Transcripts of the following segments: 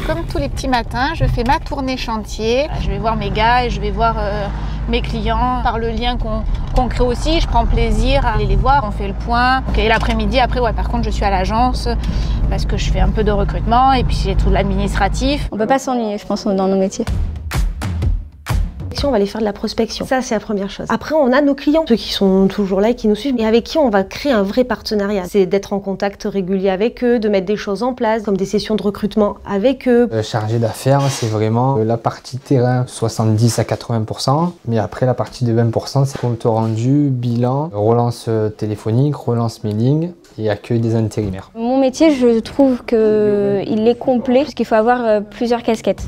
Comme tous les petits matins, je fais ma tournée chantier. Je vais voir mes gars et je vais voir mes clients. Par le lien qu'on crée aussi, je prends plaisir à aller les voir, on fait le point. Et l'après-midi, après, ouais, par contre, je suis à l'agence parce que je fais un peu de recrutement et puis j'ai tout l'administratif. On peut pas s'ennuyer, je pense, dans nos métiers. On va aller faire de la prospection. Ça, c'est la première chose. Après, on a nos clients, ceux qui sont toujours là et qui nous suivent, et avec qui on va créer un vrai partenariat. C'est d'être en contact régulier avec eux, de mettre des choses en place, comme des sessions de recrutement avec eux. Chargé d'affaires, c'est vraiment la partie terrain, 70 à 80%. Mais après, la partie de 20%, c'est compte rendu, bilan, relance téléphonique, relance mailing et accueil des intérimaires. Mon métier, je trouve qu'il est complet, parce qu'il faut avoir plusieurs casquettes.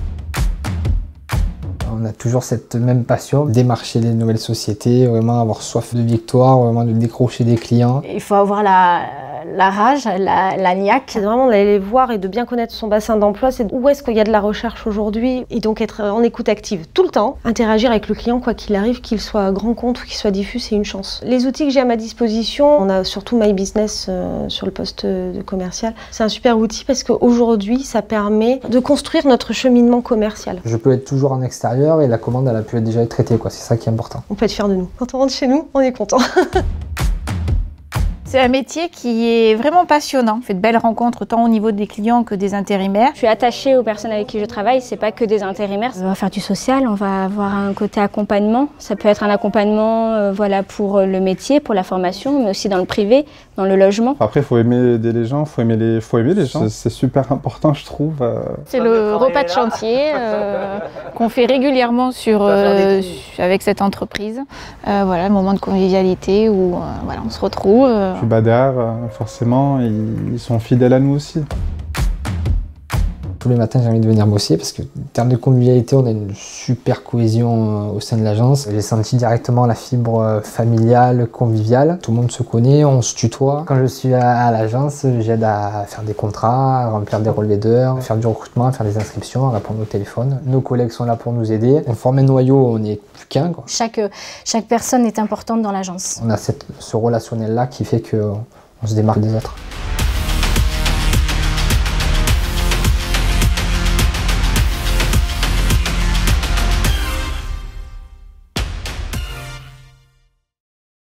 On a toujours cette même passion, démarcher les nouvelles sociétés, vraiment avoir soif de victoire, vraiment de décrocher des clients. Il faut avoir la rage, la niaque. C'est vraiment d'aller les voir et de bien connaître son bassin d'emploi, c'est où est-ce qu'il y a de la recherche aujourd'hui et donc être en écoute active tout le temps. Interagir avec le client quoi qu'il arrive, qu'il soit à grand compte ou qu'il soit diffus, c'est une chance. Les outils que j'ai à ma disposition, on a surtout My Business sur le poste de commercial. C'est un super outil parce qu'aujourd'hui, ça permet de construire notre cheminement commercial. Je peux être toujours en extérieur et la commande elle a pu déjà être traitée, c'est ça qui est important. On peut être fier de nous. Quand on rentre chez nous, on est content. C'est un métier qui est vraiment passionnant. On fait de belles rencontres tant au niveau des clients que des intérimaires. Je suis attachée aux personnes avec qui je travaille, c'est pas que des intérimaires. On va faire du social, on va avoir un côté accompagnement. Ça peut être un accompagnement voilà, pour le métier, pour la formation, mais aussi dans le privé, dans le logement. Après, il faut aimer les gens, faut aimer les gens. C'est super important, je trouve. C'est le repas de chantier qu'on fait régulièrement avec cette entreprise. Voilà, le moment de convivialité où voilà, on se retrouve. Puis derrière, forcément, ils sont fidèles à nous aussi. Tous les matins, j'ai envie de venir bosser parce que, en termes de convivialité, on a une super cohésion au sein de l'agence. J'ai senti directement la fibre familiale, conviviale. Tout le monde se connaît, on se tutoie. Quand je suis à l'agence, j'aide à faire des contrats, à remplir des relevés d'heures, à faire du recrutement, à faire des inscriptions, à répondre au téléphone. Nos collègues sont là pour nous aider. On forme un noyau, on n'est plus qu'un. Chaque personne est importante dans l'agence. On a ce relationnel-là qui fait qu'on se démarque des autres.